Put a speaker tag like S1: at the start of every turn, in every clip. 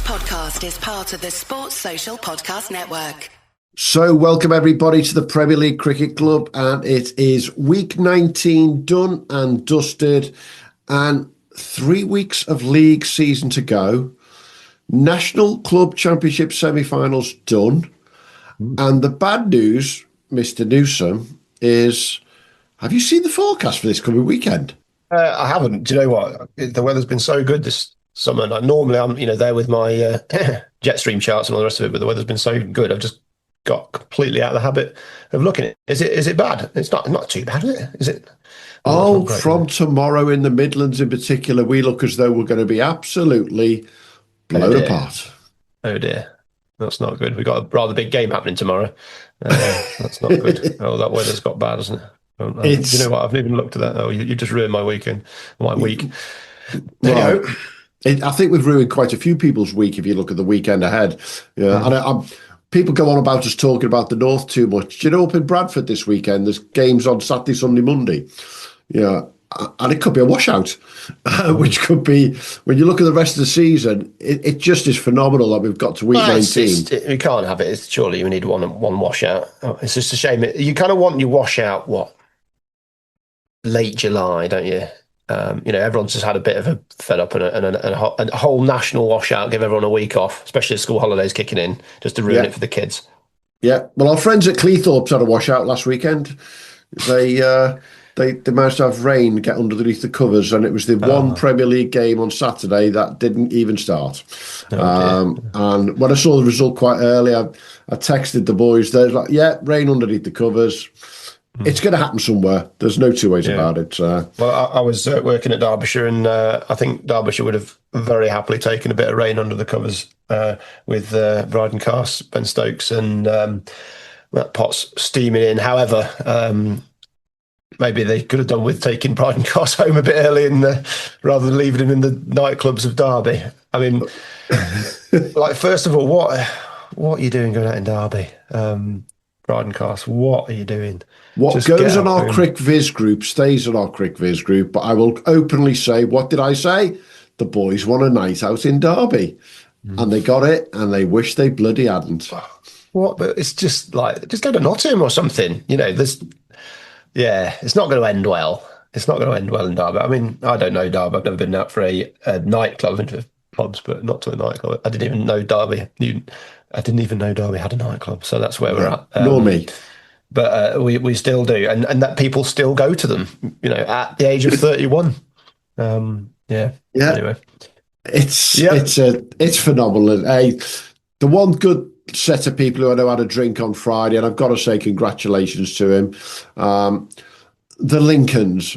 S1: podcast is part of the Sports Social Podcast Network.
S2: So welcome everybody to the Premier League Cricket Club, and it is week 19 done and dusted and 3 weeks of league season to go. National Club Championship semi-finals done. And the bad news, Mr. Newsom, is have you seen the forecast for this coming weekend?
S3: I haven't. Do you know what? The weather's been so good this summer. Like, normally I'm, there with my Jetstream charts and all the rest of it, but the weather's been so good. I've just got completely out of the habit of looking at it. Is it bad? It's not too bad, is it? Is it?
S2: Oh, from tomorrow in the Midlands in particular, we look as though we're going to be absolutely blown apart.
S3: Oh dear. That's not good. We've got a rather big game happening tomorrow. That's not good. Oh, that weather's got bad, hasn't it? You know what? I've never even looked at that. Oh, you just ruined my weekend, my week.
S2: Well, I think we've ruined quite a few people's week if you look at the weekend ahead. Yeah, and people go on about us talking about the North too much. Do you know, up in Bradford this weekend, there's games on Saturday, Sunday, Monday. Yeah, and it could be a washout, which could be, when you look at the rest of the season, it just is phenomenal that we've got to week 19.
S3: We can't have it. Surely we need one washout. It's just a shame. You kind of want your washout, late July, don't you? Everyone's just had a bit of a fed up and a whole national washout, give everyone a week off, especially the school holidays kicking in, just to ruin it for the kids.
S2: Yeah, well, our friends at Cleethorpes had a washout last weekend. They managed to have rain get underneath the covers, and it was the one Premier League game on Saturday that didn't even start. And when I saw the result quite early, I texted the boys. They're like, "Yeah, rain underneath the covers. It's going to happen somewhere. There's no two ways about it."
S3: Well, I was working at Derbyshire, and I think Derbyshire would have very happily taken a bit of rain under the covers with Bryden Carse, Ben Stokes, and Potts steaming in. However, maybe they could have done with taking Bryden Carse home a bit early rather than leaving him in the nightclubs of Derby. I mean, first of all, what are you doing going out in Derby? Bryden Carse, what are you doing?
S2: What just goes on our Cric Viz group stays on our Cric Viz group, but I will openly say, what did I say? The boys want a night out in Derby. And they got it, and they wish they bloody hadn't.
S3: What? But it's just go to Nottingham or something. It's not going to end well. It's not going to end well in Derby. I mean, I don't know Derby. I've never been out for a nightclub. I've been to pubs, but not to a nightclub. I didn't even know Derby had a nightclub. So that's where we're at.
S2: Nor me.
S3: But we still do, and that people still go to them. At the age of 31. Anyway,
S2: it's phenomenal. The one good set of people who I know had a drink on Friday, and I've got to say congratulations to him. The Lincolns,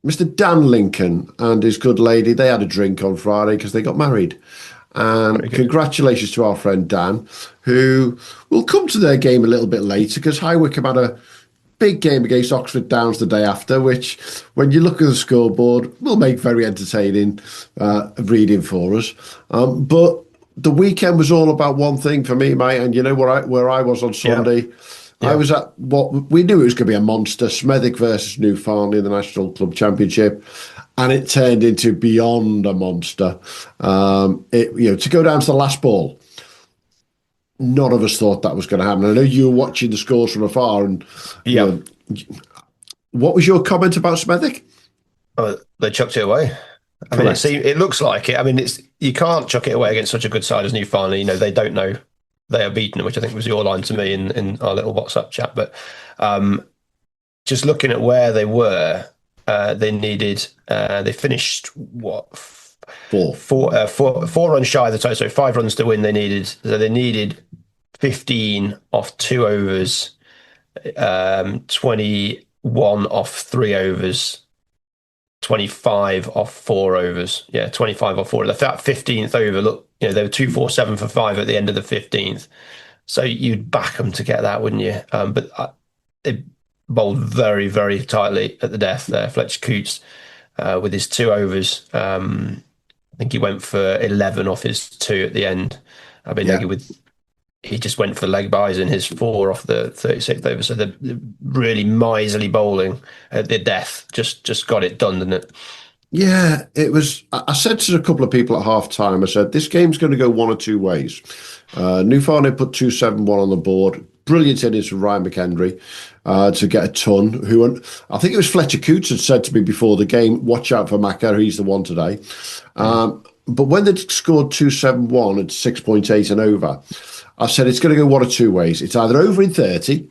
S2: Mr. Dan Lincoln and his good lady, they had a drink on Friday because they got married. And congratulations to our friend Dan, who will come to their game a little bit later because High Wycombe had a big game against Oxford Downs the day after, which, when you look at the scoreboard, will make very entertaining reading for us. But the weekend was all about one thing for me, mate. And you know where I was on Sunday? I was at what we knew it was going to be a monster, Smethwick versus New Farnley in the National Club Championship. And it turned into beyond a monster. To go down to the last ball, none of us thought that was going to happen. I know you were watching the scores from afar. And what was your comment about Smethwick?
S3: Oh, they chucked it away. I mean, it looks like it. I mean, you can't chuck it away against such a good side as New Farnley. They don't know they are beaten, which I think was your line to me in our little WhatsApp chat. But just looking at where they were. They finished four runs shy of the total, so 5 runs to win. They needed 15 off 2 overs, 21 off 3 overs, 25 off 4 overs. 25 off 4. That 15th over, look, they were 2-4-7 for 5 at the end of the 15th. So you'd back them to get that, wouldn't you? But they bowled very, very tightly at the death there. Fletcher Coates with his 2 overs. I think he went for 11 off his 2 at the end. He just went for leg byes in his 4 off the 36th over. So the really miserly bowling at the death just got it done, didn't it?
S2: Yeah, it was. I said to a couple of people at half time, I said, this game's going to go one or two ways. New Farnley put 2-7-1 on the board. Brilliant innings from Ryan McHenry to get a ton. I think it was Fletcher Coots had said to me before the game, watch out for Macca, he's the one today. But when they scored 2-7-1 at 6.8 and over, I said it's going to go one or two ways. It's either over in 30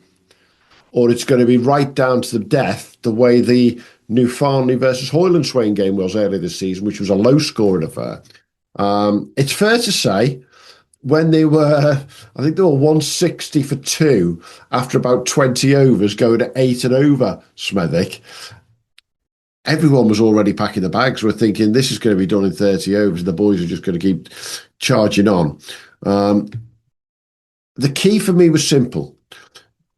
S2: or it's going to be right down to the death, the way the New Farnley versus Hoyland Swain game was earlier this season, which was a low-scoring affair. It's fair to say, when they were, I think they were 160 for 2 after about 20 overs, going at 8 and over Smethwick, everyone was already packing the bags. We're thinking this is going to be done in 30 overs. The boys are just going to keep charging on. The key for me was simple.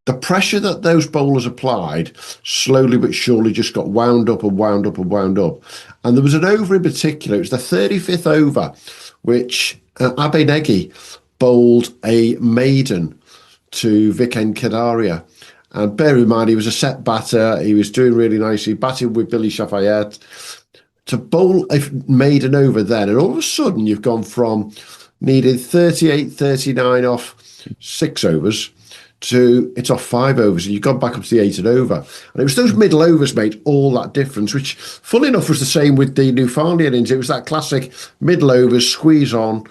S2: The pressure that those bowlers applied slowly but surely just got wound up and wound up and wound up. And there was an over in particular, it was the 35th over, which Abe Negi bowled a maiden to Viken Kadaria. And bear in mind, he was a set batter, he was doing really nicely, batting with Billy Shafayette. To bowl a maiden over then, and all of a sudden you've gone from needing 38, 39 off 6 overs, to it's off 5 overs, and you've gone back up to the 8 and over. And it was those middle overs made all that difference, which, funnily enough, was the same with the New Farnley innings. It was that classic middle overs, squeeze on,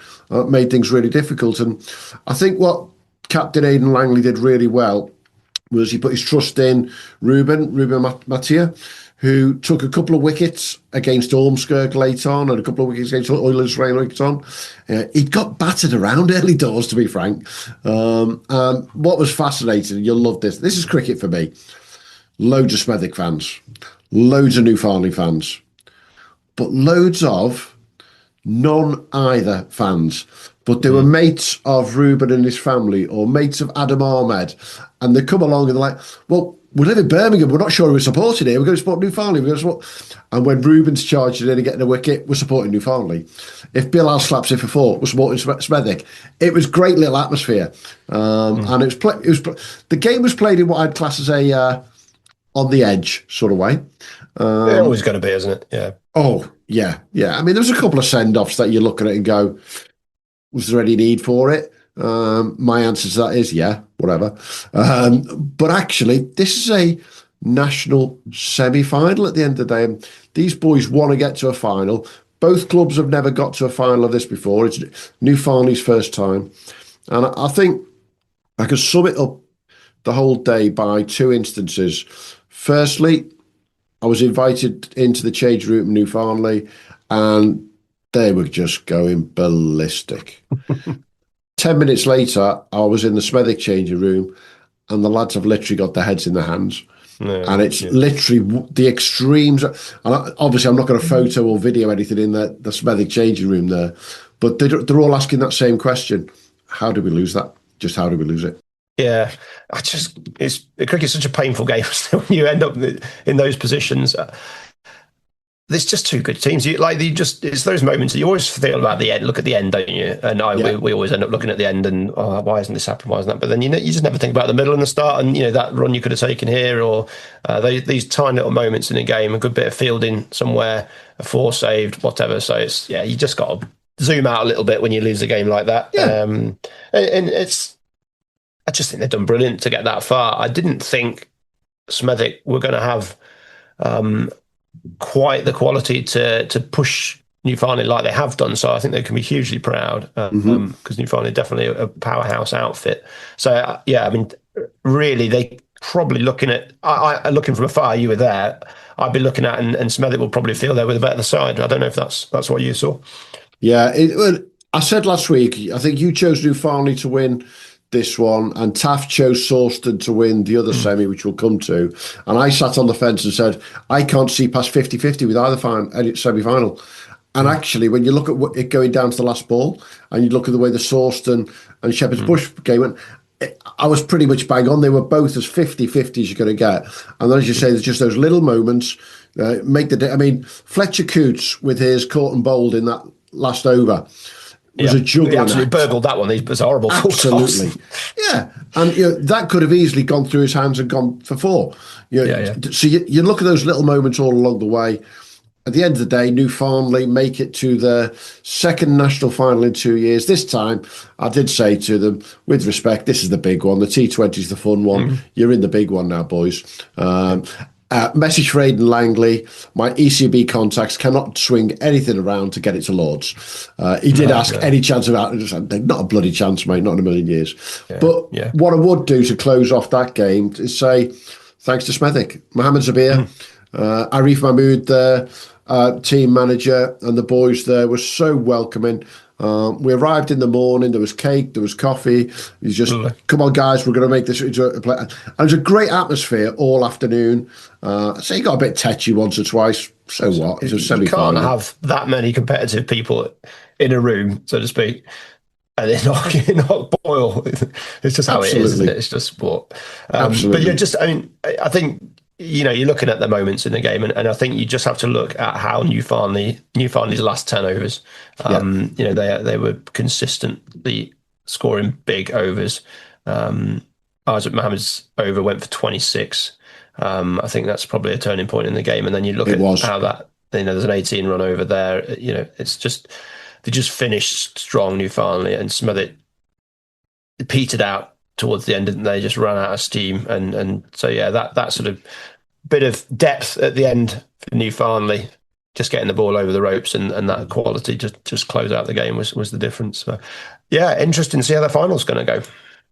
S2: made things really difficult. And I think what Captain Aidan Langley did really well was he put his trust in Ruben Mattia, who took a couple of wickets against Ormskirk late on and a couple of wickets against Oilers Rain late on. He'd got battered around early doors, to be frank. What was fascinating, and you'll love this, this is cricket for me, loads of Smethwick fans, loads of New Farnley fans, but loads of non-either fans. But they were mates of Ruben and his family, or mates of Adam Ahmed, and they come along and they're like, well, we live in Birmingham, we're not sure we're supporting here, we're going to support New Farnley, we're going to support... And when Ruben's charging in and getting a wicket, we're supporting New Farnley. If Bilal slaps it for 4, we're supporting Smethwick. It was great little atmosphere. And the game was played in what I'd class as a on the edge sort of way.
S3: It's always going to be, isn't it? Yeah.
S2: Oh, yeah. I mean, there was a couple of send-offs that you look at it and go, was there any need for it? My answer to that is yeah, whatever. But actually, this is a national semi-final at the end of the day. And these boys want to get to a final. Both clubs have never got to a final of this before. It's New Farnley's first time. And I think I can sum it up the whole day by 2 instances. Firstly, I was invited into the change room in New Farnley, and they were just going ballistic. 10 minutes later, I was in the Smethwick changing room, and the lads have literally got their heads in their hands. And it's literally the extremes. And obviously, I'm not going to photo or video anything in the Smethwick changing room there, but they're all asking that same question. How did we lose that? Just how did we lose it?
S3: Yeah, cricket's such a painful game when you end up in those positions. There's just two good teams. It's those moments that you always feel about the end. Look at the end, don't you? And we always end up looking at the end and, why isn't this happening? Why isn't that? But then you just never think about the middle and the start, and that run you could have taken here, or these tiny little moments in a game, a good bit of fielding somewhere, a 4 saved, whatever. So you just got to zoom out a little bit when you lose a game like that. Yeah. And I just think they've done brilliant to get that far. I didn't think Smethwick were going to have quite the quality to push New Farnley like they have done. So I think they can be hugely proud because New Farnley are definitely a powerhouse outfit. So I mean, really, they probably looking at looking from afar. You were there. I'd be looking at, and Smethwick will probably feel they were the better side. I don't know if that's what you saw.
S2: Yeah, I said last week, I think you chose New Farnley to win this one, and Taaffe chose Sawston to win the other semi, which we'll come to. And I sat on the fence and said, I can't see past 50-50 with either semi-final. And actually, when you look at it going down to the last ball, and you look at the way the Sawston and Shepherd's Bush game went, I was pretty much bang on. They were both as 50-50 as you're going to get. And then, as you say, there's just those little moments make the day. I mean, Fletcher Coots with his caught and bowled in that last over was a juggling. He
S3: absolutely burgled that one. It was horrible.
S2: Absolutely. Yeah. And that could have easily gone through his hands and gone for 4. So you look at those little moments all along the way. at the end of the day, New Farnley make it to the second national final in 2 years. This time, I did say to them, with respect, this is the big one. The T20 is the fun one. You're in the big one now, boys. Message for Aidan Langley. My ECB contacts cannot swing anything around to get it to Lords. He did ask any chance of that. Not a bloody chance, mate. Not in a million years. But what I would do to close off that game is say, thanks to Smethwick, Mohamed Zabir, Arif Mahmood, the team manager, and the boys there were so welcoming. We arrived in the morning. There was cake, there was coffee. It was just, come on, guys, we're going to make this into a play. And it was a great atmosphere all afternoon. So you got a bit tetchy once or twice. So what? It's a semi-final.
S3: You can't have that many competitive people in a room, so to speak, and it not boil. It's just how it is, isn't it? It's just sport. But I think, you're looking at the moments in the game, and I think you just have to look at how Newfoundland's last 10 overs. They were consistently scoring big overs. Isaac Mohammed's over went for 26. I think that's probably a turning point in the game. And then you look at how that, there's an 18 run over there. It's just, they just finished strong, Newfoundland, and some of it petered out towards the end, didn't they? Just ran out of steam. And so, that sort of bit of depth at the end for Newfoundland, just getting the ball over the ropes and that quality just close out the game was the difference. So, interesting to see how the final's going to go.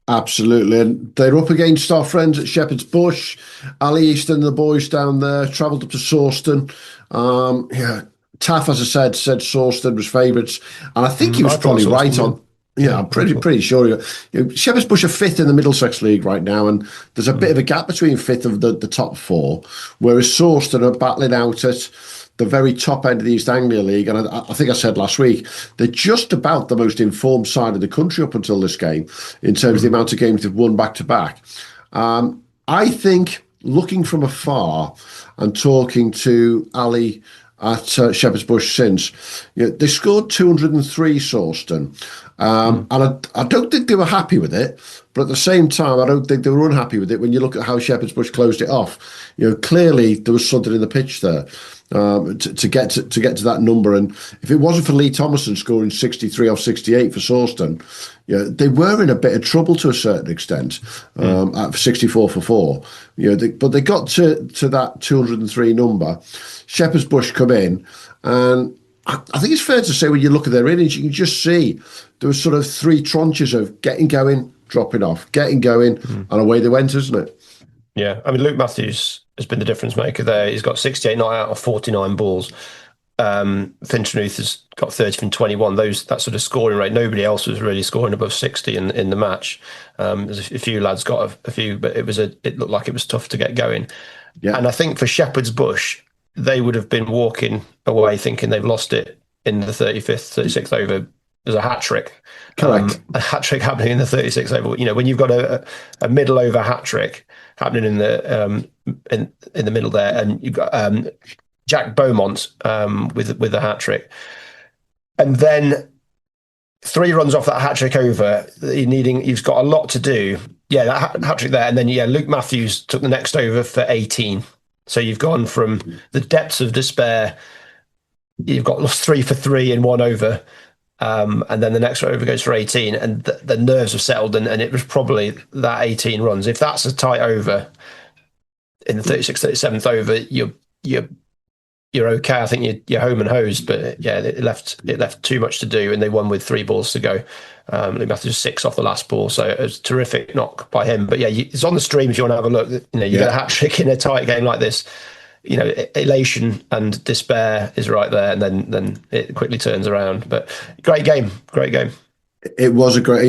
S3: Absolutely. And they're up against our friends at Shepherd's Bush. Ali Easton and the boys down there travelled up to Sawston. Taaffe, as I said Sawston was favourites. And I think he was probably right on. Yeah, I'm pretty sure. Shepherd's Bush are fifth in the Middlesex League right now, and there's a bit of a gap between fifth of the top four, whereas Sawston are battling out at the very top end of the East Anglia League. And I think I said last week, they're just about the most informed side of the country up until this game in terms of the amount of games they've won back-to-back. I think, looking from afar and talking to Ali at Shepherd's Bush since, they scored 203, Sawston. And I don't think they were happy with it, but at the same time, I don't think they were unhappy with it when you look at how Shepherd's Bush closed it off. Clearly there was something in the pitch there to get to that number. And if it wasn't for Lee Thomason scoring 63 off 68 for Sawston, they were in a bit of trouble to a certain extent at 64 for 4. But they got to that 203 number. Shepherd's Bush come in, and I think it's fair to say when you look at their innings, you can just see there was sort of three tranches of getting going, dropping off, getting going, and away they went, isn't it? Yeah, I mean, Luke Matthews has been the difference maker there. He's got 68 not out of 49 balls. Finchnuth has got 30 from 21. That sort of scoring rate, nobody else was really scoring above 60 in the match. There's a few lads got a few, but it looked like it was tough to get going. Yeah. And I think for Shepherd's Bush, they would have been walking away thinking they've lost it in the 35th, 36th over. There's a hat-trick. Correct. A hat-trick happening in the 36th over. When you've got a middle over hat-trick happening in the middle there, and you've got Jack Beaumont with a hat-trick. And then 3 runs off that hat-trick over, he's got a lot to do. Yeah, that hat-trick there. And then, Luke Matthews took the next over for 18. So you've gone from the depths of despair. You've got lost 3 for 3 in 1 over. And then the next over goes for 18. And the nerves have settled. And it was probably that 18 runs. If that's a tight over in the 36th, 37th over, you're okay. I think you're home and hosed, but it left too much to do, and they won with 3 balls to go. Luke Matthews 6 off the last ball, so it was a terrific knock by him. But it's on the stream if you want to have a look. You get a hat trick in a tight game like this. Elation and despair is right there, and then it quickly turns around. But great game. It was a great.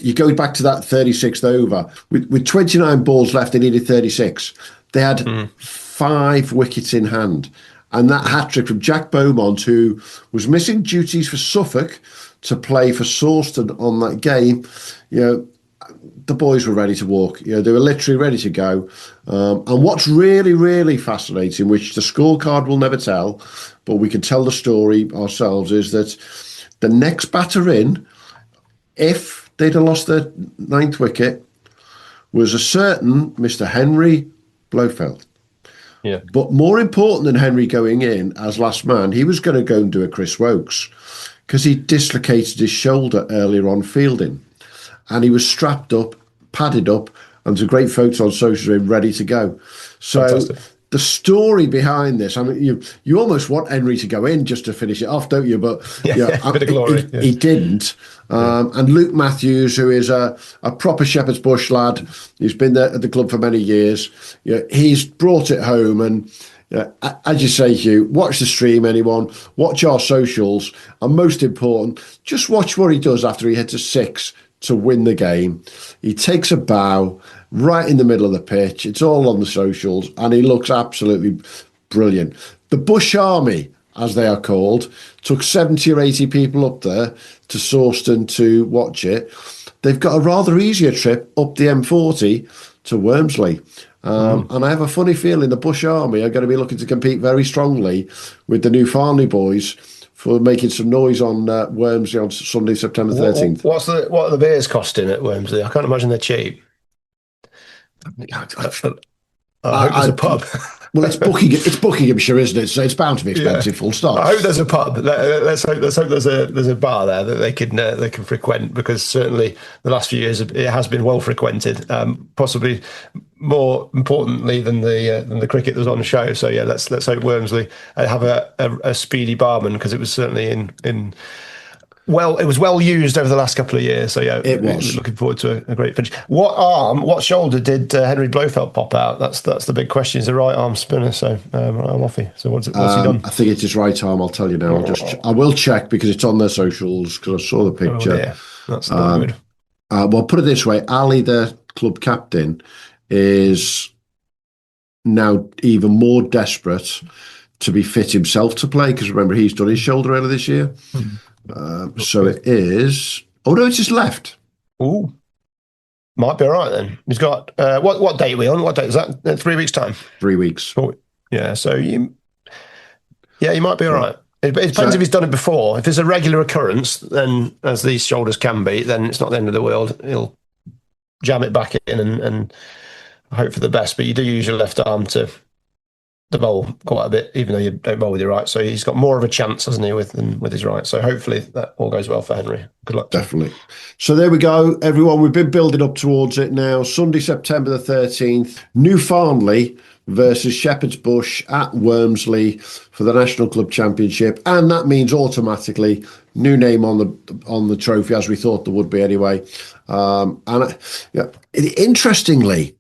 S3: You go back to that 36th over with 29 balls left. They needed 36. They had 5 wickets in hand. And that hat-trick from Jack Beaumont, who was missing duties for Suffolk to play for Sawston on that game, the boys were ready to walk. They were literally ready to go. And what's really, really fascinating, which the scorecard will never tell, but we can tell the story ourselves, is that the next batter in, if they'd have lost their 9th wicket, was a certain Mr. Henry Blofeld. Yeah.
S2: But more important than Henry going in as last man, he was going to go and do a Chris Wokes because he dislocated his shoulder earlier on fielding. And he was strapped up, padded up, and there's a great photo on social media ready to go. So
S3: Fantastic.
S2: the story behind this, I mean, you almost want Henry to go in just to finish it off, don't you? But
S3: A bit of glory.
S2: he didn't. And Luke Matthews, who is a proper Shepherd's Bush lad, he's been there at the club for many years. He's brought it home. And as you say, Hugh, watch the stream, anyone. Watch our socials. And most important, just watch what he does after he hits a 6 to win the game. He takes a bow right in the middle of the pitch. It's all on the socials, and he looks absolutely brilliant. The Bush Army, as they are called, took 70 or 80 people up there to Sawston to watch it. They've got a rather easier trip up the M40 to Wormsley. And I have a funny feeling the Bush Army are going to be looking to compete very strongly with the new Farnley boys for making some noise on Wormsley on Sunday, September 13th.
S3: What are the beers costing at Wormsley? I can't imagine they're cheap. I hope there's a pub.
S2: Well, it's Buckinghamshire, isn't it? So it's bound to be expensive. Full stop.
S3: I hope there's a pub. Let's hope there's a bar there that they can frequent, because certainly the last few years it has been well frequented. Possibly more importantly than the cricket that was on the show. So yeah, let's hope Wormsley have a speedy barman, because it was certainly in. Well, it was well used over the last couple of years. So, yeah,
S2: it was.
S3: Looking forward to a great finish. What shoulder did Henry Blofeld pop out? That's the big question. He's a right arm spinner, so right arm offie. So what's he done?
S2: I think it's his right arm. I'll tell you now. I will check because it's on their socials, because I saw the picture.
S3: Yeah, that's not good.
S2: Well, put it this way: Ali, their club captain, is now even more desperate to be fit himself to play, because remember, he's done his shoulder earlier this year. So it is. Oh no, it's his left.
S3: Ooh, might be all right then. He's got what date are we on? What date is that? 3 weeks time.
S2: 3 weeks.
S3: Oh, yeah. So you might be all right. It depends if he's done it before. If it's a regular occurrence, then, as these shoulders can be, then it's not the end of the world. He'll jam it back in and hope for the best. But you do use your left arm to bowl quite a bit, even though you don't bowl with your right. So he's got more of a chance, hasn't he, with his right. So hopefully that all goes well for Henry. Good luck.
S2: Definitely. So there we go, everyone. We've been building up towards it now. Sunday, September the 13th, New Farnley versus Shepherd's Bush at Wormsley for the National Club Championship. And that means automatically new name on the trophy, as we thought there would be anyway. Interestingly,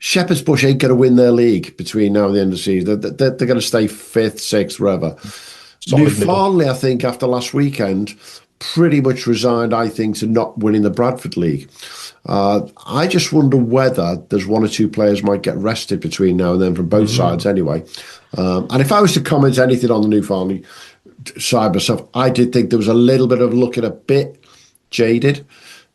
S2: Shepherd's Bush ain't going to win their league between now and the end of the season. They're going to stay 5th, 6th, wherever. New Farnley, I think, after last weekend, pretty much resigned, I think, to not winning the Bradford League. I just wonder whether there's one or two players might get rested between now and then from both sides anyway. And if I was to comment anything on the New Farnley side myself, I did think there was a little bit of looking a bit jaded,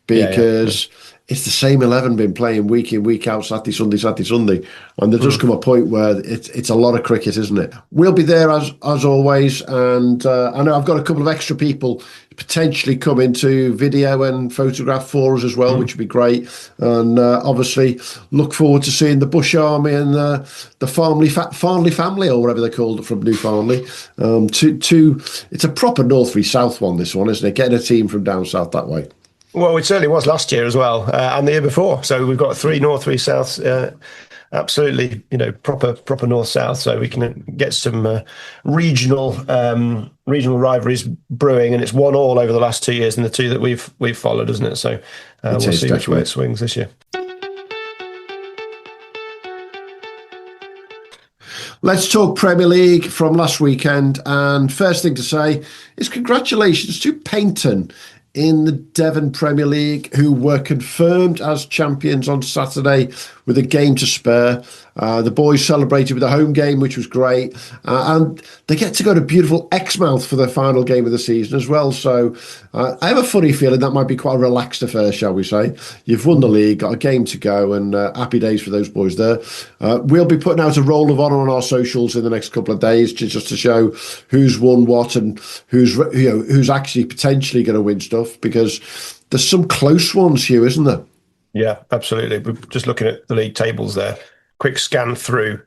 S2: because it's the same 11 been playing week in, week out, Saturday, Sunday. And there does come a point where it's a lot of cricket, isn't it? We'll be there as always. And I know I've got a couple of extra people potentially coming to video and photograph for us as well, which would be great. And obviously look forward to seeing the Bush Army and the Farnley family, or whatever they're called, from New Farnley. It's a proper North v South one, this one, isn't it? Getting a team from down south that way.
S3: Well, it certainly was last year as well, and the year before. So we've got 3 North, 3 South. Absolutely, proper North South. So we can get some regional rivalries brewing, and it's 1-1 over the last 2 years in the 2 that we've followed, isn't it? So we'll see which way it swings this year.
S2: Let's talk Premier League from last weekend. And first thing to say is congratulations to Paynton in the Devon Premier League, who were confirmed as champions on Saturday with a game to spare. The boys celebrated with a home game, which was great. And they get to go to beautiful Exmouth for their final game of the season as well. So I have a funny feeling that might be quite a relaxed affair, shall we say. You've won the league, got a game to go, and happy days for those boys there. We'll be putting out a roll of honour on our socials in the next couple of days, just to show who's won what and who's actually potentially going to win stuff, because there's some close ones, Hugh, isn't there?
S3: Yeah, absolutely. We're just looking at the league tables there. Quick scan through.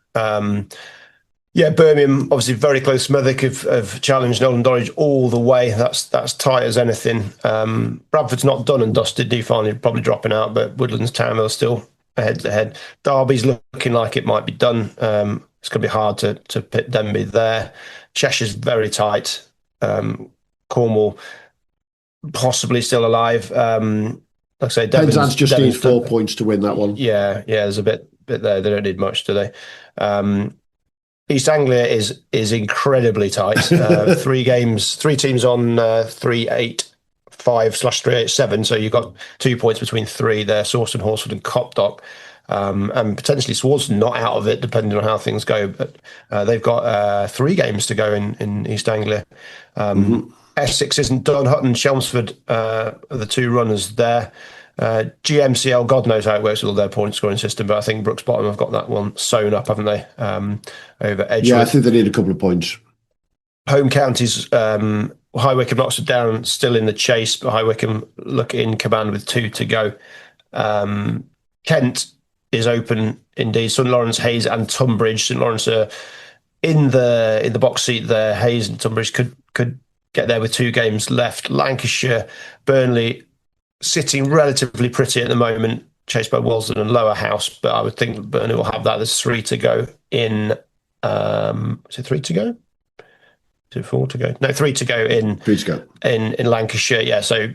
S3: Yeah, Birmingham obviously very close. Smethwick have challenged Nolan Dorridge all the way. That's tight as anything. Bradford's not done and dusted. Farnley probably dropping out, but Woodlands Town are still head to head. Derby's looking like it might be done. It's going to be hard to pit Denby there. Cheshire's very tight. Cornwall possibly still alive. Like I say,
S2: Penzance just needs 4 points to win that one.
S3: Yeah, there's a bit there. They don't need much, do they? East Anglia is incredibly tight. 3 teams on 385/387. So you've got 2 points between 3 there: Sawston, Horsford, and Copdock. And potentially Swanston not out of it, depending on how things go. But they've got 3 games to go in East Anglia. Essex isn't done. Hutton, Chelmsford are the 2 runners there. GMCL, God knows how it works with all their point scoring system, but I think Brooks Bottom have got that one sewn up, haven't they? Over Edgeworth.
S2: Yeah, I think they need a couple of points.
S3: Home counties, High Wycombe knocks it down, still in the chase, but High Wycombe look in command with 2 to go. Kent is open indeed. St Lawrence, Hayes, and Tunbridge. St Lawrence are in the box seat there. Hayes and Tunbridge could get there with 2 games left. Lancashire, Burnley sitting relatively pretty at the moment, chased by Walsall and Lower House, but I would think that Burnley will have that. There's 3 to go in. Is it 3 to go? Is it 4 to go? No, 3 to go in.
S2: 3 to go
S3: in Lancashire. Yeah, so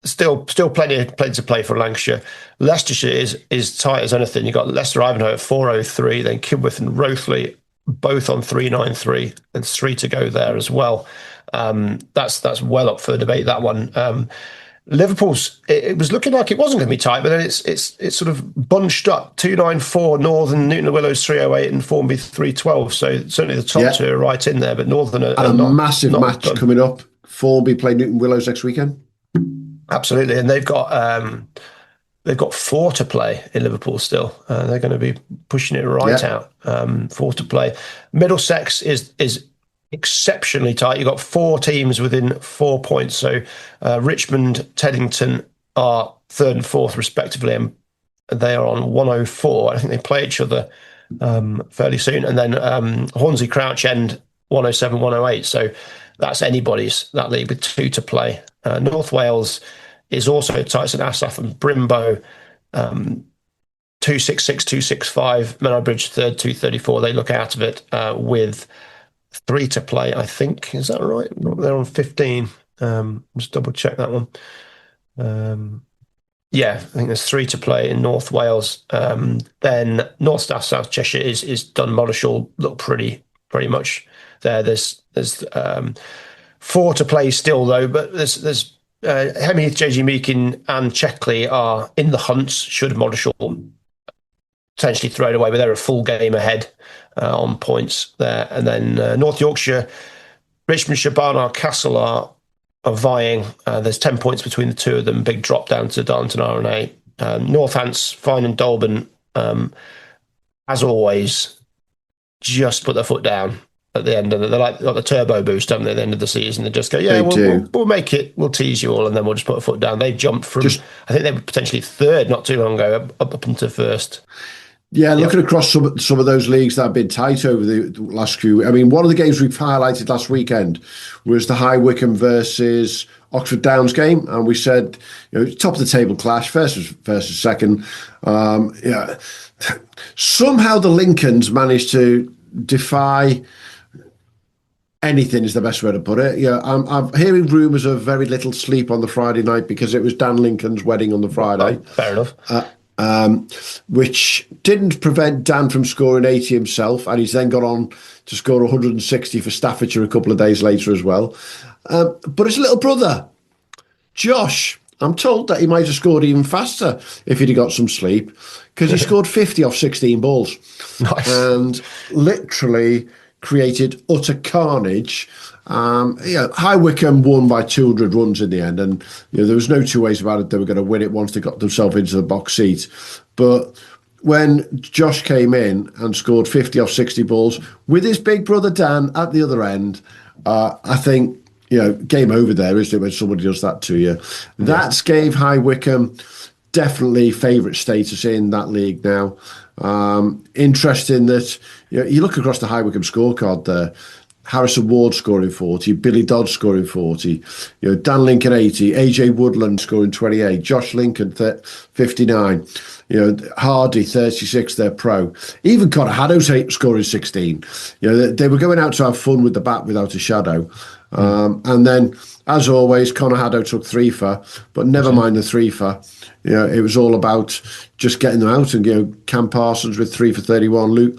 S3: still plenty to play for Lancashire. Leicestershire is tight as anything. You've got Leicester Ivanhoe at 403, then Kidworth and Rothley both on 393, and 3 to go there as well. That's well up for debate, that one. Liverpool's, it was looking like it wasn't going to be tight, but then it's sort of bunched up. 294 Northern, Newton and Willows 308, and Formby 312. So certainly the top 2 are right in there, but Northern are
S2: and
S3: not,
S2: a massive
S3: not
S2: match
S3: done.
S2: coming up. Formby play Newton Willows next weekend.
S3: Absolutely, and they've got 4 to play in Liverpool still. They're going to be pushing it right out. 4 to play. Middlesex is exceptionally tight. You've got 4 teams within 4 points. So Richmond, Teddington are 3rd and 4th respectively, and they are on 104. I think they play each other fairly soon. And then Hornsey, Crouch End 107, 108. So that's anybody's, that league, with 2 to play. North Wales is also tight. St Asaph and Brimbo 266, 265. Menai Bridge 3rd, 234. They look out of it with 3 to play, I think. Is that right? They're on 15. Just double check that one. Yeah, I think there's 3 to play in North Wales. Then North South Cheshire is done. Monishall look pretty much there. There's 4 to play still though, but there's Hemmeath, JG Meakin, and Checkley are in the hunts. Should Monishall potentially throw it away, but they're a full game ahead on points there. And then North Yorkshire, Richmondshire, Barnard, Castle are vying. There's 10 points between the 2 of them. Big drop down to Darlington R&A. Northants, Fine and Dolben, as always, just put their foot down at the end. And they're like got the turbo boost, haven't they, at the end of the season? They just go, we'll make it. We'll tease you all, and then we'll just put a foot down. They've jumped from, I think they were potentially 3rd not too long ago, up into 1st.
S2: Yeah, looking across some of those leagues that have been tight over the last few. I mean, one of the games we've highlighted last weekend was the High Wycombe versus Oxford Downs game, and we said, top of the table clash, first versus second. Somehow the Lincolns managed to defy anything, is the best way to put it. Yeah, I'm hearing rumours of very little sleep on the Friday night because it was Dan Lincoln's wedding on the Friday.
S3: Fair enough.
S2: Which didn't prevent Dan from scoring 80 himself, and he's then gone on to score 160 for Staffordshire a couple of days later as well. But his little brother, Josh, I'm told that he might have scored even faster if he'd have got some sleep, because he scored 50 off 16 balls.
S3: Nice.
S2: And literally created utter carnage. High Wycombe won by 200 runs in the end, and there was no 2 ways about it. They were going to win it once they got themselves into the box seat. But when Josh came in and scored 50 off 60 balls with his big brother Dan at the other end, I think game over there, isn't it, when somebody does that to you? That gave High Wycombe definitely favourite status in that league now. Interesting that you look across the High Wycombe scorecard there. Harrison Ward scoring 40, Billy Dodd scoring 40, Dan Lincoln 80, AJ Woodland scoring 28, Josh Lincoln 59, Hardy 36, their pro. Even Connor Haddo scoring 16. They were going out to have fun with the bat without a shadow. And then, as always, Connor Haddo took 3 for, but never mind the 3 for. It was all about just getting them out, and Cam Parsons with 3 for 31,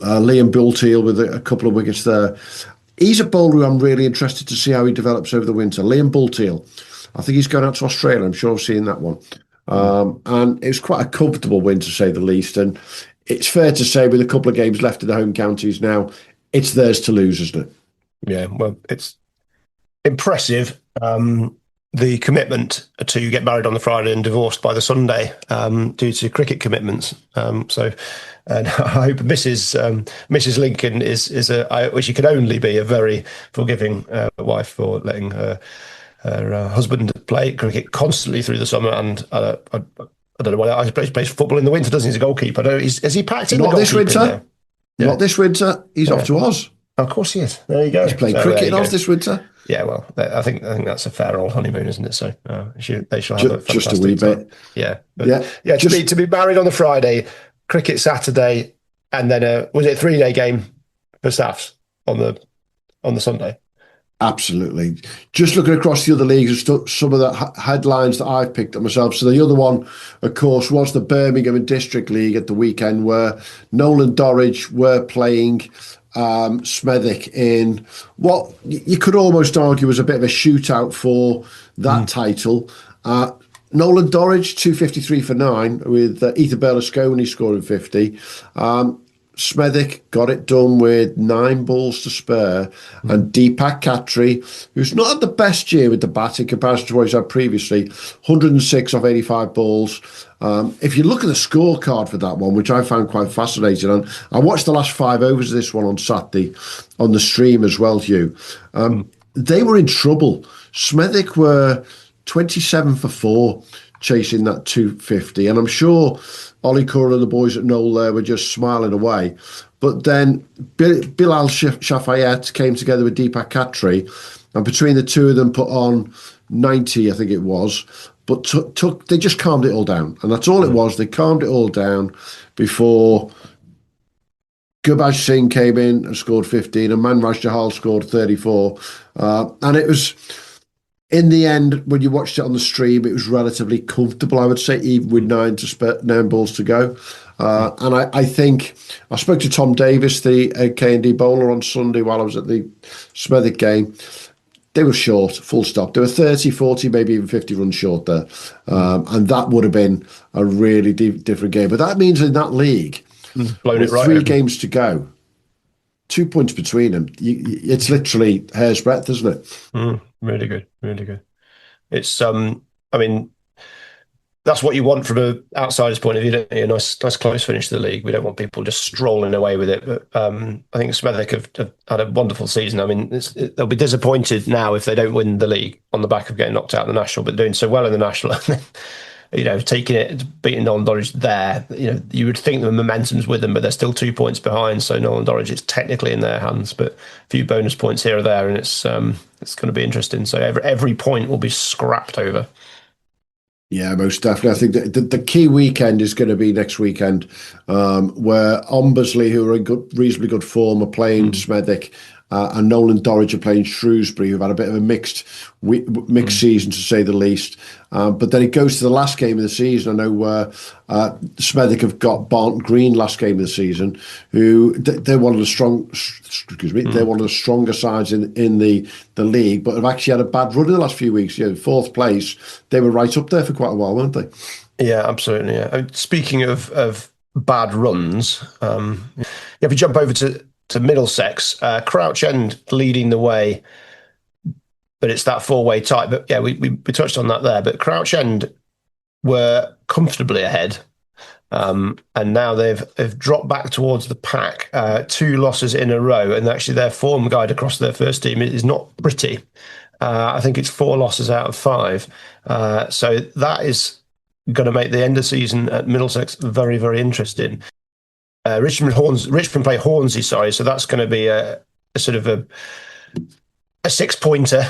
S2: Liam Bulteel with a couple of wickets there. He's a bowler who I'm really interested to see how he develops over the winter. Liam Bulteel, I think he's going out to Australia. I'm sure I've seen that one. And it was quite a comfortable win, to say the least. And it's fair to say, with a couple of games left in the home counties now, it's theirs to lose, isn't it?
S3: Yeah, well, it's impressive. The commitment to get married on the Friday and divorced by the Sunday due to cricket commitments. And I hope Mrs. Lincoln she can only be a very forgiving wife for letting her husband play cricket constantly through the summer. And I don't know why he plays football in the winter, doesn't he? He's a goalkeeper. Has he packed in
S2: Not this winter.
S3: Yeah.
S2: Not this winter. He's off to Oz.
S3: Of course he is. There you go.
S2: He's playing cricket in Oz this winter.
S3: Yeah, well, I think that's a fair old honeymoon, isn't it? So they shall have a fantastic
S2: just a wee bit.
S3: Yeah, to be married on the Friday, cricket Saturday, and then was it a 3-day game for Taaffe on the Sunday?
S2: Absolutely. Just looking across the other leagues, some of the headlines that I've picked up myself. So the other one, of course, was the Birmingham and District League at the weekend, where Nolan Dorridge were playing Smethwick in what you could almost argue was a bit of a shootout for that title. Nolan Dorridge, 253 for 9, with Ethan Berlusconi scoring 50. Smethwick got it done with 9 balls to spare, and Deepak Khatri, who's not had the best year with the bat in comparison to what he's had previously, 106 off 85 balls. If you look at the scorecard for that one, which I found quite fascinating, and I watched the last 5 overs of this one on Saturday on the stream as well, Hugh. They were in trouble. Smethwick were 27 for 4 chasing that 250, and I'm sure Ollie Curran and the boys at Knoll there were just smiling away. But then Bilal Shafayette came together with Deepak Khatri, and between the two of them put on 90, I think it was. But they just calmed it all down, and that's all it was. They calmed it all down before Gurbaj Singh came in and scored 15, and Manraj Jahal scored 34. And it was, in the end, when you watched it on the stream, it was relatively comfortable, I would say, even with 9 balls to go. And I think I spoke to Tom Davis, the K&D bowler, on Sunday while I was at the Smethwick game. They were short, full stop. They were 30, 40, maybe even 50 runs short there. And that would have been a really different game. But that means in that league, with 3 games to go, 2 points between them, it's literally hair's breadth, isn't it?
S3: Really good, really good. It's, I mean, that's what you want from an outsider's point of view, don't you? A nice close finish to the league. We don't want people just strolling away with it. But I think Smethwick have had a wonderful season. I mean, they'll be disappointed now if they don't win the league on the back of getting knocked out in the National, but doing so well in the National. Taking it, beating Nolan Dorridge there, you would think the momentum's with them, but they're still 2 points behind. So Nolan Dorridge is technically in their hands, but a few bonus points here or there, and it's going to be interesting. So every point will be scrapped over.
S2: Yeah, most definitely. I think the key weekend is going to be next weekend, where Ombersley, who are in reasonably good form, are playing Smethwick, and Nolan Dorridge are playing Shrewsbury, who've had a bit of a mixed season, to say the least. But then it goes to the last game of the season. I know Smethwick have got Barnton Green last game of the season, who they're one of the they're one of the stronger sides in the league, but have actually had a bad run in the last few weeks. Fourth place, they were right up there for quite a while, weren't they?
S3: Yeah, absolutely. Yeah. Speaking of bad runs, if we jump over to Middlesex, Crouch End leading the way, but it's that 4-way tie. But yeah, we touched on that there. But Crouch End were comfortably ahead, and now they've dropped back towards the pack. 2 losses in a row, and actually their form guide across their first team is not pretty. I think it's 4 losses out of 5. So that is going to make the end of season at Middlesex very, very interesting. Richmond play Hornsey, so that's going to be a sort of a 6-pointer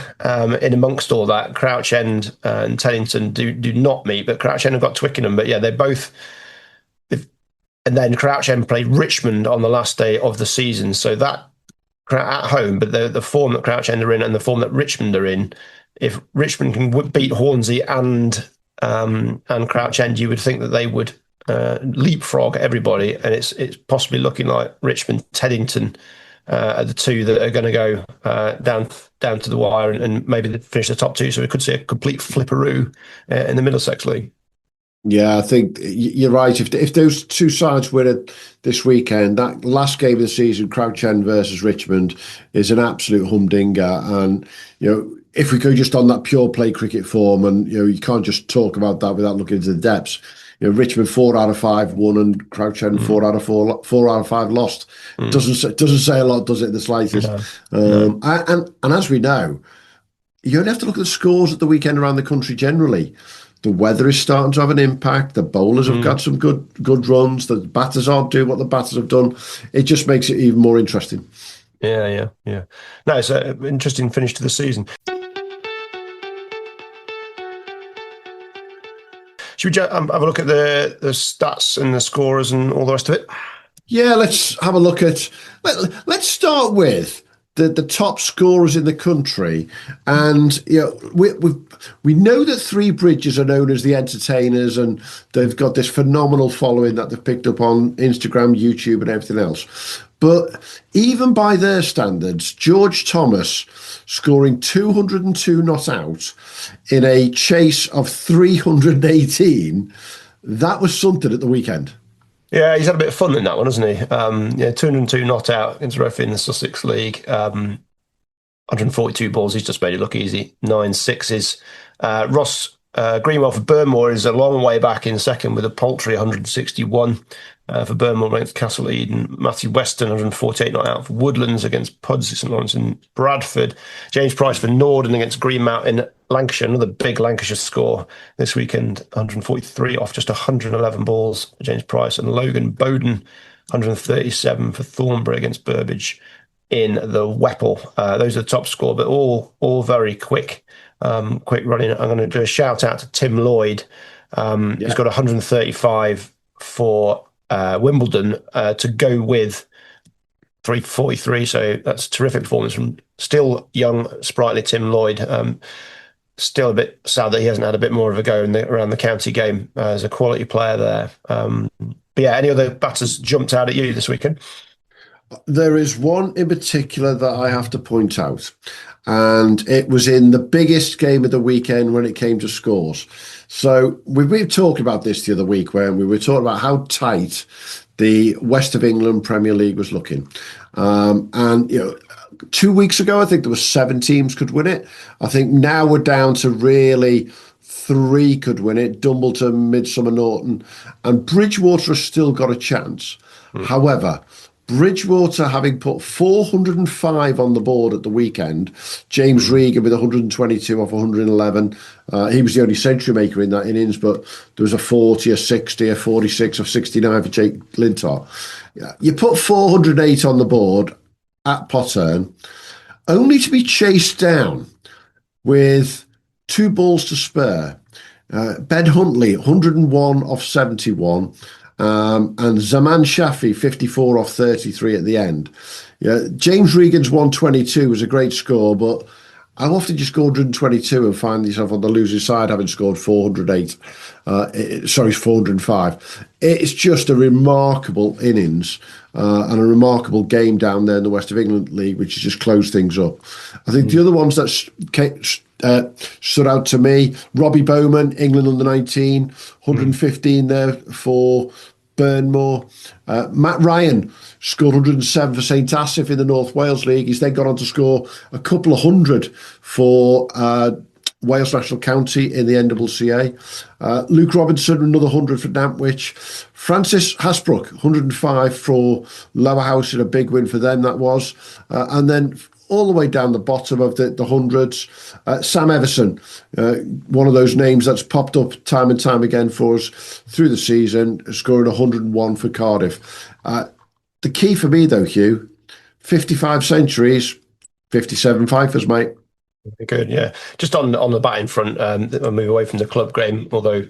S3: in amongst all that. Crouch End and Teddington do not meet, but Crouch End have got Twickenham. But yeah, they both. And then Crouch End play Richmond on the last day of the season, so that at home. But the form that Crouch End are in and the form that Richmond are in, if Richmond can beat Hornsey and Crouch End, you would think that they would leapfrog everybody, and it's possibly looking like Richmond, Teddington are the two that are going to go down to the wire and maybe finish the top two. So we could see a complete flipperoo in the Middlesex League.
S2: Yeah, I think you're right. If those two sides win it this weekend, that last game of the season, Crouch End versus Richmond, is an absolute humdinger. And if we go just on that pure play cricket form, and you can't just talk about that without looking into the depths. Richmond 4 out of 5 won, and Crouch End 4 out of 5 lost. Doesn't say a lot, does it? The slightest. No. And as we know, you only have to look at the scores at the weekend around the country generally. The weather is starting to have an impact. The bowlers have got some good runs. The batters aren't doing what the batters have done. It just makes it even more interesting.
S3: Yeah. No, it's an interesting finish to the season. Should we have a look at the stats and the scorers and all the rest of it?
S2: Yeah, let's have a look at. Let's start with the top scorers in the country, and we know that Three Bridges are known as the entertainers, and they've got this phenomenal following that they've picked up on Instagram, YouTube, and everything else. But even by their standards, George Thomas scoring 202 not out in a chase of 318, that was something at the weekend.
S3: Yeah, he's had a bit of fun in that one, hasn't he? 202 not out against Refi in the Sussex League. 142 balls, he's just made it look easy. 9 sixes. Ross Greenwell for Burnmore is a long way back in second with a paltry 161 for Burnmore against Castle Eden. Matthew Weston, 148 not out for Woodlands against Puds, St Lawrence and Bradford. James Price for Norden against Greenmount in Lancashire, another big Lancashire score this weekend, 143 off just 111 balls for James Price. And Logan Bowden, 137 for Thornbury against Burbage in the Whipple. Those are the top score, but all very quick running. I'm going to do a shout out to Tim Lloyd. He's got 135 for Wimbledon to go with 343. So that's a terrific performance from still young, sprightly Tim Lloyd. Still a bit sad that he hasn't had a bit more of a go around the county game as a quality player there. But yeah, any other batters jumped out at you this weekend?
S2: There is one in particular that I have to point out, and it was in the biggest game of the weekend when it came to scores. So we were talking about this the other week when we were talking about how tight the West of England Premier League was looking. And 2 weeks ago, I think there were 7 teams could win it. I think now we're down to really 3 could win it: Dumbleton, Midsummer Norton, and Bridgewater has still got a chance. However, Bridgewater having put 405 on the board at the weekend, James Regan with 122 off 111. He was the only century maker in that innings, but there was a 40, a 60, a 46 of 69 for Jake Lintar. You put 408 on the board at Pottern, only to be chased down with 2 balls to spare. Ben Huntley, 101 off 71. And Zaman Shafi, 54 off 33 at the end. James Regan's 122 was a great score, but how often do you score 122 and find yourself on the losing side having scored 405? It's just a remarkable innings and a remarkable game down there in the West of England League, which has just closed things up. I think the other ones that stood out to me: Robbie Bowman, England under 19, 115 there for Burnmore. Matt Ryan scored 107 for St Asaph in the North Wales League. He's then gone on to score a couple of hundred for Wales National County in the NWCA. Luke Robinson, another 100 for Nantwich. Francis Hasbrook, 105 for Lower House in a big win for them, that was. And then all the way down the bottom of the hundreds. Sam Everson, one of those names that's popped up time and time again for us through the season, scoring 101 for Cardiff. The key for me, though, Hugh, 55 centuries, 57 fifers, mate.
S3: Good, yeah. Just on the batting front, I'll move away from the club game, although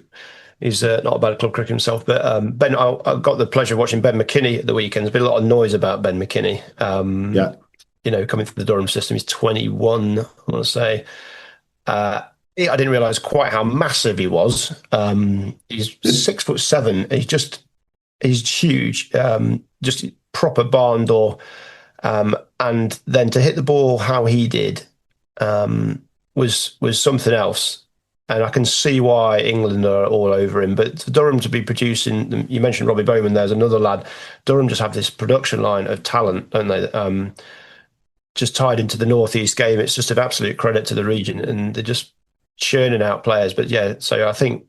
S3: he's not a bad club cricket himself. But Ben, I got the pleasure of watching Ben McKinney at the weekend. There's been a lot of noise about Ben McKinney. Coming from the Durham system, he's 21, I want to say. I didn't realise quite how massive he was. He's 6'7". He's huge. Just proper barn door. And then to hit the ball how he did was something else. And I can see why England are all over him. But for Durham to be producing, you mentioned Robbie Bowman, there's another lad. Durham just have this production line of talent, don't they? Just tied into the Northeast game. It's just an absolute credit to the region. And they're just churning out players. But yeah, so I think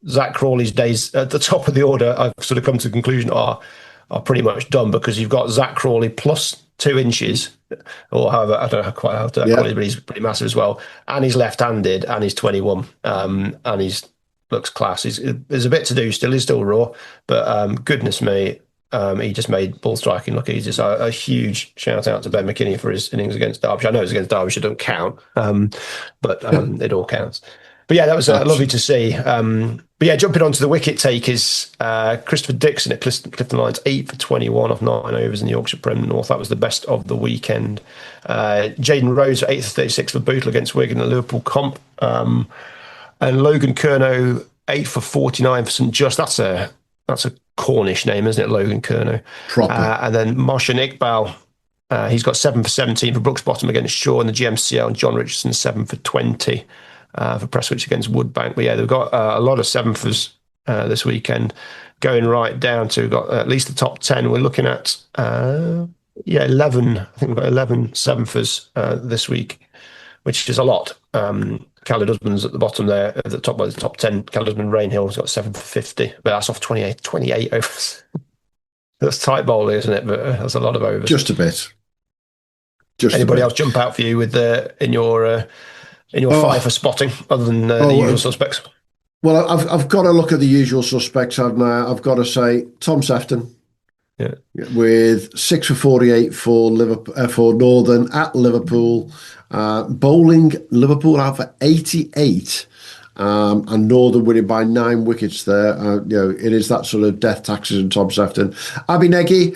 S3: Zach Crawley's days at the top of the order, I've sort of come to the conclusion, are pretty much done, because you've got Zach Crawley plus 2 inches, or however, I don't know quite how to call it, but he's pretty massive as well. And he's left-handed, and he's 21, and he's looks class. There's a bit to do still. He's still raw, but goodness me, he just made ball striking look easy. So a huge shout out to Ben McKinney for his innings against Derbyshire. I know it's against Derbyshire, it don't count, but it all counts. But yeah, that was lovely to see. But yeah, jumping onto the wicket takers, Christopher Dixon at Clifton Lions, 8 for 21 off 9 overs in the Yorkshire Premier North. That was the best of the weekend. Jaden Rose, 8 for 36 for Bootle against Wigan at Liverpool Comp. And Logan Curnow, 8 for 49 for St Just. That's a Cornish name, isn't it, Logan Curnow?
S2: Proper.
S3: And then Marshan Iqbal, he's got 7 for 17 for Brooks Bottom against Shaw in the GMCL, and John Richardson, 7 for 20. For Prestwich against Woodbank. But yeah, they've got a lot of 7-fers this weekend, going right down to, got at least the top 10. We're looking at 11. I think we've got 11 7-fers this week, which is a lot. Khaled Usman's at the bottom there, at the top of the top 10. Khaled Usman Rainhill's got 7 for 50, but that's off 28 overs. That's tight bowling, isn't it? But that's a lot of overs.
S2: Just a bit.
S3: Anybody else jump out for you with in your 5 for spotting, other than the usual suspects?
S2: Well, I've got to look at the usual suspects, haven't I? I've got to say Tom Sefton, with 6 for 48 for Liverpool, for Northern at Liverpool, bowling Liverpool out for 88. And Northern winning by 9 wickets there. It is that sort of death taxes in Tom Sefton. Abhi Negi,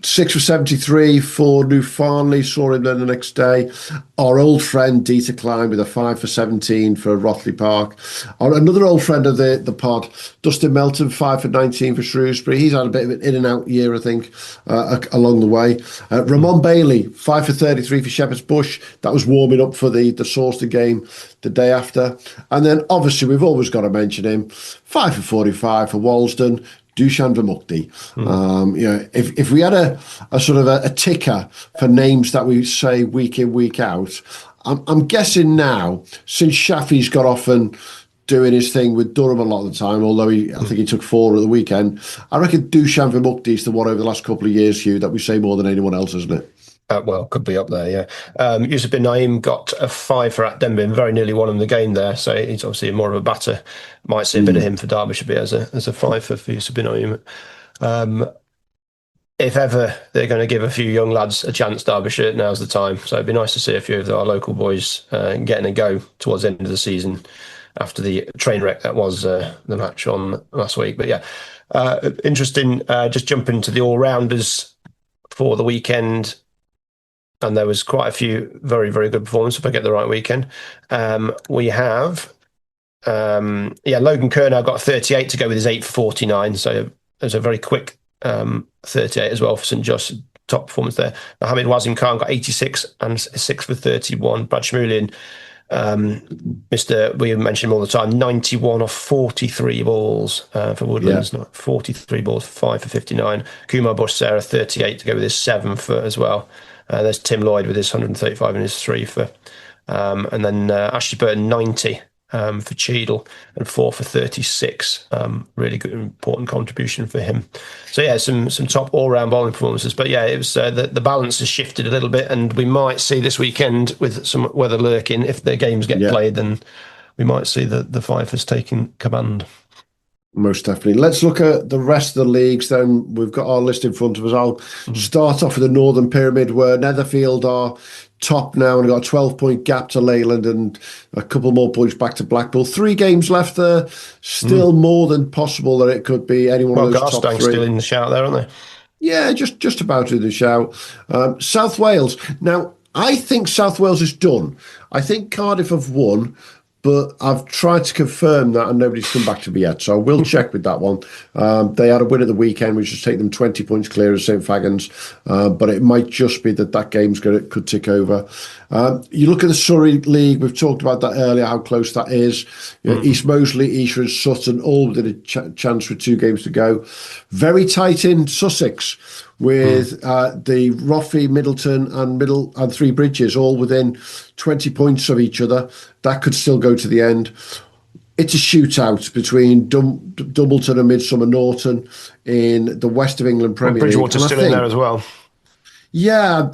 S2: 6 for 73 for New Farnley, saw him then the next day. Our old friend Dieter Klein with a 5 for 17 for Rothley Park. Another old friend of the pod, Dustin Melton, 5 for 19 for Shrewsbury. He's had a bit of an in and out year, I think, along the way. Ramon Bailey, 5 for 33 for Shepherd's Bush. That was warming up for the Sawston game the day after. And then obviously we've always got to mention him, 5 for 45 for Walsden, Dushan Vamukdi. If we had a sort of a ticker for names that we say week in, week out, I'm guessing now, since Shafi's got off and doing his thing with Durham a lot of the time, although I think he took 4 at the weekend, I reckon Dushan Vamukdi is the one over the last couple of years, Hugh, that we say more than anyone else, isn't it?
S3: Well, could be up there, yeah. Yusuf bin Naim got a 5 for Denbigh, very nearly won him the game there. So he's obviously more of a batter. Might see a bit of him for Derbyshire, but as a 5 for Yusuf bin Naim. If ever they're going to give a few young lads a chance, Derbyshire, now's the time. So it'd be nice to see a few of our local boys getting a go towards the end of the season after the train wreck that was the match on last week. But yeah, interesting. Just jumping to the all-rounders for the weekend. And there was quite a few very, very good performances, if I get the right weekend. We have, Logan Curnow got 38 to go with his 8 for 49. So it was a very quick 38 as well for St Just, top performance there. Mohammed Wazim Khan got 86 and 6 for 31. Brad Shmulian, we mention him all the time, 91 off 43 balls for Woodlands, 43 balls, 5 for 59. Kumar Bush Sarah, 38 to go with his 7 for as well. There's Tim Lloyd with his 135 and his 3 for. And then Ashley Burton, 90 for Cheadle and 4 for 36. Really good, important contribution for him. So yeah, some top all-round bowling performances. But yeah, it was the balance has shifted a little bit, and we might see this weekend with some weather lurking. If the games get played, then we might see the Fifers taking command.
S2: Most definitely. Let's look at the rest of the leagues then. We've got our list in front of us. I'll start off with the Northern Pyramid, where Netherfield are top now and got a 12-point gap to Leyland and a couple more points back to Blackpool. 3 games left there. Still more than possible that it could be any one of those top 3.
S3: Still in the shout there, aren't they?
S2: Yeah, just about in the shout. South Wales. Now, I think South Wales is done. I think Cardiff have won, but I've tried to confirm that and nobody's come back to me yet. So I will check with that one. They had a win at the weekend, which has taken them 20 points clear of St Fagans. But it might just be that game's could tick over. You look at the Surrey League, we've talked about that earlier, how close that is. You know, East Moseley, Esher and Sutton all within a chance with 2 games to go. Very tight in Sussex, with the Roffey, Middleton and Three Bridges all within 20 points of each other. That could still go to the end. It's a shootout between Dumbleton and Midsummer Norton in the West of England Premier League.
S3: Bridgewater's still in there as well.
S2: Yeah,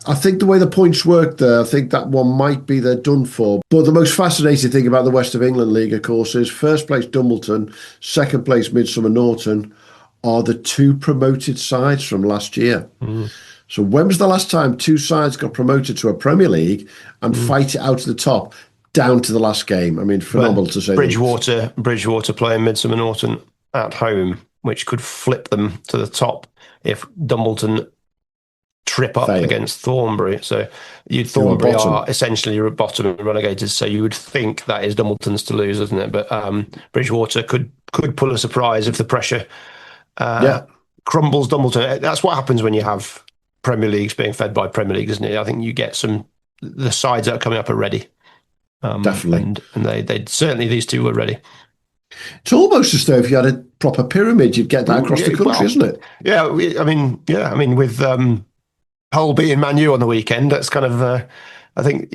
S2: I think the way the points work there, I think that one might be they're done for. But the most fascinating thing about the West of England League, of course, is first place Dumbleton, second place Midsummer Norton are the 2 promoted sides from last year. So when was the last time 2 sides got promoted to a Premier League and fight it out to the top down to the last game? I mean, phenomenal to say.
S3: Bridgewater playing Midsummer Norton at home, which could flip them to the top if Dumbleton trip up against Thornbury. So Thornbury are essentially a bottom and relegated, so you would think that is Dumbleton's to lose, isn't it? But Bridgewater could pull a surprise if the pressure crumbles Dumbleton. That's what happens when you have Premier Leagues being fed by Premier League, isn't it? I think you get the sides that are coming up are ready.
S2: Definitely.
S3: And they certainly, these 2 were ready.
S2: It's almost as though if you had a proper pyramid, you'd get that across the country, isn't it?
S3: Yeah, I mean, with Hull beating Man U on the weekend, that's kind of, I think,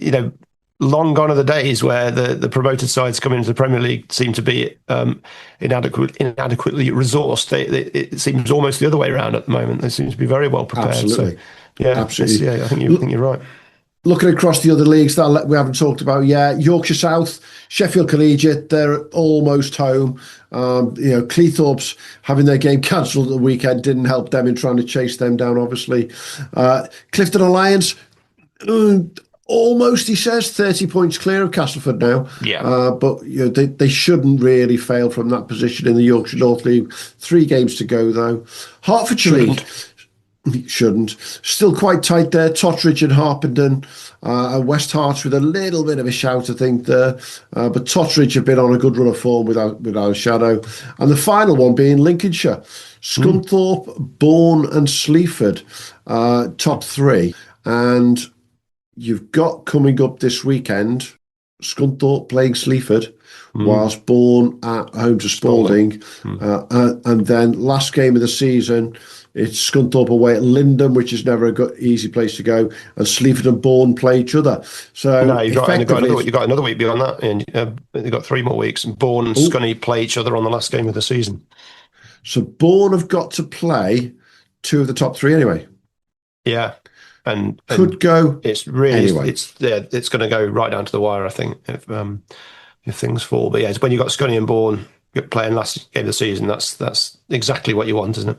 S3: long gone are the days where the promoted sides coming into the Premier League seem to be inadequately resourced. It seems almost the other way around at the moment. They seem to be very well prepared.
S2: Absolutely.
S3: So, yeah,
S2: absolutely.
S3: I think you're right.
S2: Looking across the other leagues that we haven't talked about yet, Yorkshire South, Sheffield Collegiate, they're almost home. Cleethorpes having their game cancelled at the weekend didn't help them in trying to chase them down, obviously. Clifton Alliance, almost, he says, 30 points clear of Castleford now.
S3: Yeah.
S2: But they shouldn't really fail from that position in the Yorkshire North League. 3 games to go, though. Hertfordshire League. Shouldn't. Still quite tight there. Totteridge and Harpenden. West Herts with a little bit of a shout, I think, there. But Totteridge have been on a good run of form without a shadow. And the final one being Lincolnshire. Scunthorpe, Bourne and Sleaford, top 3. And you've got coming up this weekend, Scunthorpe playing Sleaford, whilst Bourne at home to Spalding. And then last game of the season, it's Scunthorpe away at Lyndon, which is never easy place to go, and Sleaford and Bourne play each other. So
S3: no, you've got another week beyond that, and you've got 3 more weeks. And Bourne and Scunny play each other on the last game of the season.
S2: So Bourne have got to play 2 of the top 3 anyway.
S3: Yeah, and
S2: could go.
S3: It's really
S2: anyway.
S3: It's going to go right down to the wire, I think, if things fall. But yeah, it's when you've got Scunny and Bourne playing last game of the season. That's exactly what you want, isn't it?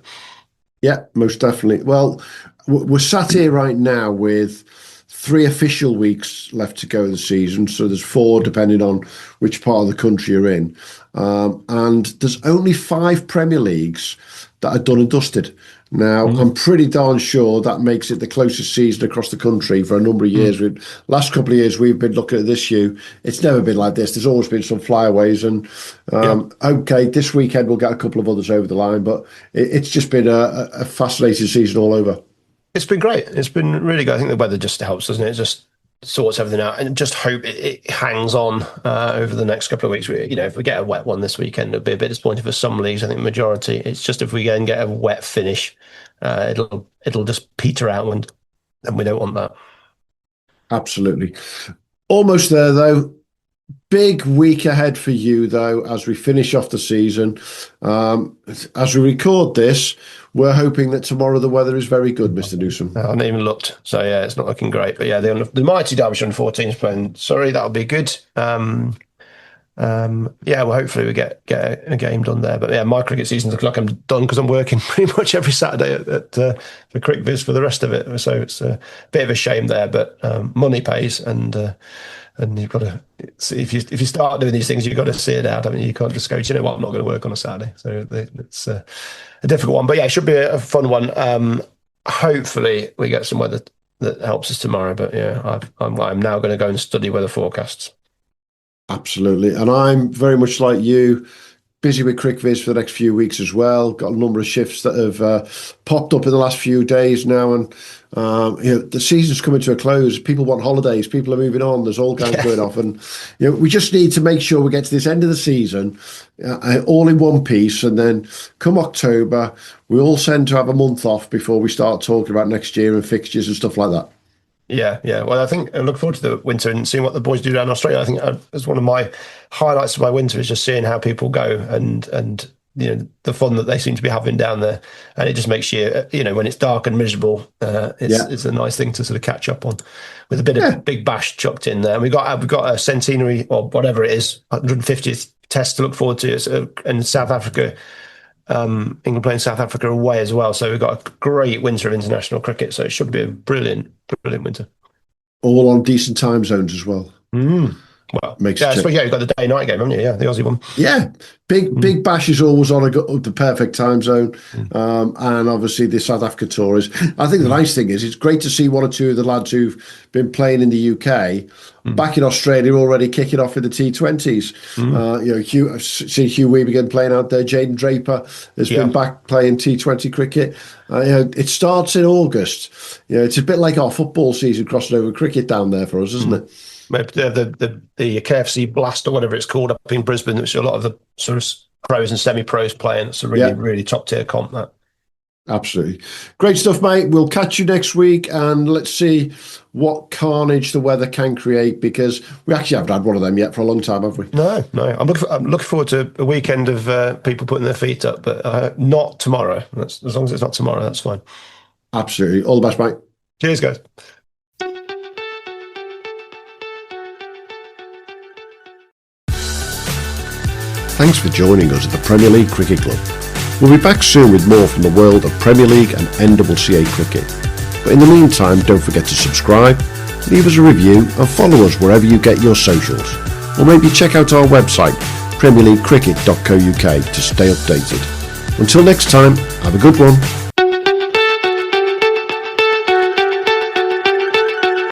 S2: Yeah, most definitely. Well, we're sat here right now with 3 official weeks left to go of the season. So there's 4 depending on which part of the country you're in. And there's only 5 Premier Leagues that are done and dusted. Now, I'm pretty darn sure that makes it the closest season across the country for a number of years. Last couple of years, we've been looking at this year. It's never been like this. There's always been some flyaways. And, okay, this weekend we'll get a couple of others over the line. But it's just been a fascinating season all over.
S3: It's been great. It's been really good. I think the weather just helps, doesn't it? It just sorts everything out, and just hope it hangs on over the next couple of weeks. If we get a wet one this weekend, it'll be a bit disappointing for some leagues. I think majority. It's just if we go and get a wet finish, it'll just peter out, and we don't want that.
S2: Absolutely. Almost there though. Big week ahead for you, though, as we finish off the season. As we record this, we're hoping that tomorrow the weather is very good, Mr. Newsom.
S3: I haven't even looked, so yeah, it's not looking great. But yeah, the mighty Derbyshire under-14s playing. Sorry, that'll be good. Yeah, well, hopefully we get a game done there. But yeah, my cricket season's looking like I'm done because I'm working pretty much every Saturday for Cric Viz for the rest of it. So it's a bit of a shame there, but money pays, and you've got to see if you start doing these things, you've got to see it out. I mean, you can't just go, you know what, I'm not going to work on a Saturday. So it's a difficult one, but yeah, it should be a fun one. Hopefully we get some weather that helps us tomorrow. But yeah, I'm now going to go and study weather forecasts.
S2: Absolutely. And I'm very much like you, busy with Cric Viz for the next few weeks as well. Got a number of shifts that have popped up in the last few days now. And the season's coming to a close. People want holidays. People are moving on. There's all kinds going off. And we just need to make sure we get to this end of the season all in one piece. And then come October, we all tend to have a month off before we start talking about next year and fixtures and stuff like that.
S3: Yeah. Well, I think I look forward to the winter and seeing what the boys do down in Australia. I think it's one of my highlights of my winter is just seeing how people go and the fun that they seem to be having down there. And it just makes you, when it's dark and miserable, it's a nice thing to sort of catch up on with a bit of Big Bash chucked in there. And we've got a centenary or whatever it is, 150th test to look forward to in South Africa. England playing South Africa away as well, so we've got a great winter of international cricket. So it should be a brilliant winter.
S2: All on decent time zones as well.
S3: Well, especially you've got the day-night game, haven't you? Yeah, the Aussie one.
S2: Yeah, Big Bash is always on the perfect time zone, and obviously the South Africa tour is. I think the nice thing is it's great to see one or two of the lads who've been playing in the UK back in Australia already kicking off in the T20s. I've seen Hugh Weaver playing out there. Jaden Draper has been back playing T20 cricket. It starts in August. It's a bit like our football season crossing over cricket down there for us, isn't it?
S3: The KFC Blast or whatever it's called up in Brisbane, which a lot of the sort of pros and semi-pros playing. It's a really top tier comp, that.
S2: Absolutely. Great stuff, mate. We'll catch you next week and let's see what carnage the weather can create, because we actually haven't had one of them yet for a long time, have we?
S3: No. I'm looking forward to a weekend of people putting their feet up, but not tomorrow. As long as it's not tomorrow, that's fine.
S2: Absolutely. All the best, mate.
S3: Cheers, guys.
S2: Thanks for joining us at the Premier League Cricket Club. We'll be back soon with more from the world of Premier League and NCCA cricket. But in the meantime, don't forget to subscribe, leave us a review and follow us wherever you get your socials. Or maybe check out our website, premierleaguecricket.co.uk, to stay updated. Until next time, have a good one.